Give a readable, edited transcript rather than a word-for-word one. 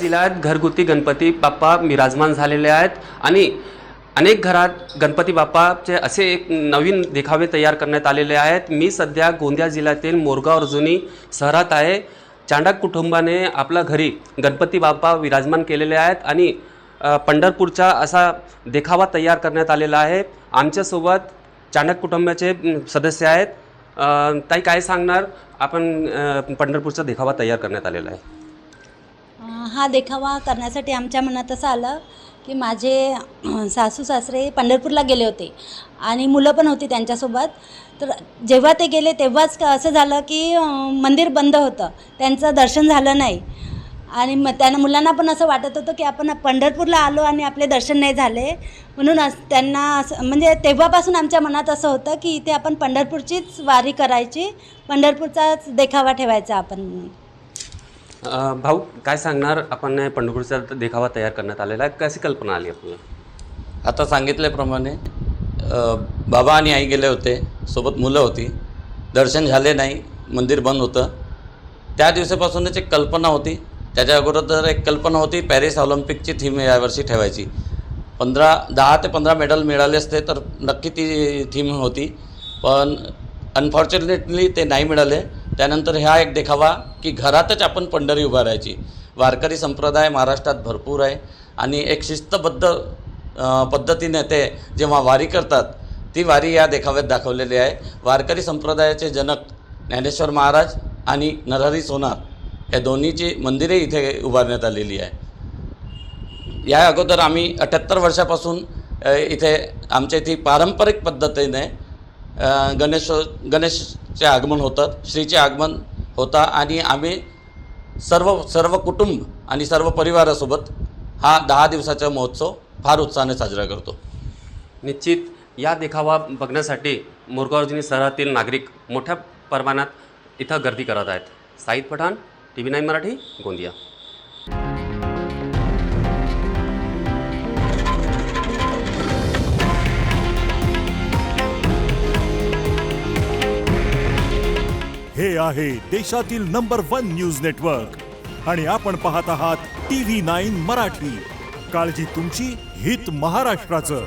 जिल्ह्यात घरगुती गणपती बाप्पा विराजमान झालेले आहेत आणि अनेक घरात गणपती बाप्पाचे असे एक नवीन देखावे तयार करण्यात आलेले आहेत। मी सध्या गोंदिया जिल्ह्यातील मोरगाव अर्जुनी शहरात आहे। चांडक कुटुंबाने आपल्या घरी गणपती बाप्पा विराजमान केलेले आहेत आणि पंढरपूरचा असा देखावा तयार करण्यात आलेला आहे। आमच्यासोबत चांडक कुटुंबाचे सदस्य आहेत। ताई काय सांगणार आपण पंढरपूरचा देखावा तयार करण्यात आलेला आहे। हा देखावा करण्यासाठी आमच्या मनात असं आलं की माझे सासू सासरे पंढरपूरला गेले होते आणि मुलं पण होती त्यांच्यासोबत। तर जेव्हा ते गेले तेव्हाच असं झालं की मंदिर बंद होतं, त्यांचं दर्शन झालं नाही आणि मग त्यांना मुलांना पण असं वाटत होतं की आपण पंढरपूरला आलो आणि आपले दर्शन नाही झाले, म्हणून त्यांना असं म्हणजे तेव्हापासून आमच्या मनात असं होतं की इथे आपण पंढरपूरचीच वारी करायची, पंढरपूरचाच देखावा ठेवायचा आपण। भाऊ काय सांगणार, आपण पंढरपूरचा देखावा तयार करण्यात आलेला आहे, कशी कल्पना आली आपल्याला? आता सांगितल्याप्रमाणे बाबा आणि आई गेले होते, सोबत मुलं होती, दर्शन झाले नाही, मंदिर बंद होतं। त्या दिवसापासूनच एक कल्पना होती, त्याच्या अगोदर एक कल्पना होती पॅरिस ऑलिम्पिकची थीम यावर्षी ठेवायची। 10 ते 15 मेडल मिळाले असते तर नक्की ती थीम होती, पण अनफॉर्च्युनेटली ते नाही मिळाले। त्यानंतर हा एक देखावा की घरातच आपण पंढरी उभारायची। वारकरी संप्रदाय महाराष्ट्रात भरपूर आहे आणि एक शिस्तबद्ध पद्धतीने ते जेव्हा वारी करतात ती वारी या देखाव्यात दाखवलेली आहे। वारकरी संप्रदायाचे जनक ज्ञानेश्वर महाराज आणि नरहरी सोनार या दोन्हीची मंदिरे इथे उभारण्यात आलेली आहे। या अगोदर आम्ही 78 वर्षापासून इथे आमच्या इथे पारंपरिक पद्धतीने गणेशचे आगमन होतं, श्रीचे आगमन होता आणि आम्ही सर्व कुटुंब आणि सर्व परिवारासोबत हा 10 दिवसाचा महोत्सव फार उत्साहाने साजरा करतो। निश्चित या देखावा बघण्यासाठी मोरगाव अर्जुनी शहरातील नागरिक मोठ्या प्रमाणात इथं गर्दी करत आहेत। साईद पठाण, TV9 मराठी, गोंदिया। हे आहे देशातील नंबर 1 न्यूज नेटवर्क आणि आपण पाहत आहात TV9 मराठी। काळजी तुमची, हित महाराष्ट्राचं।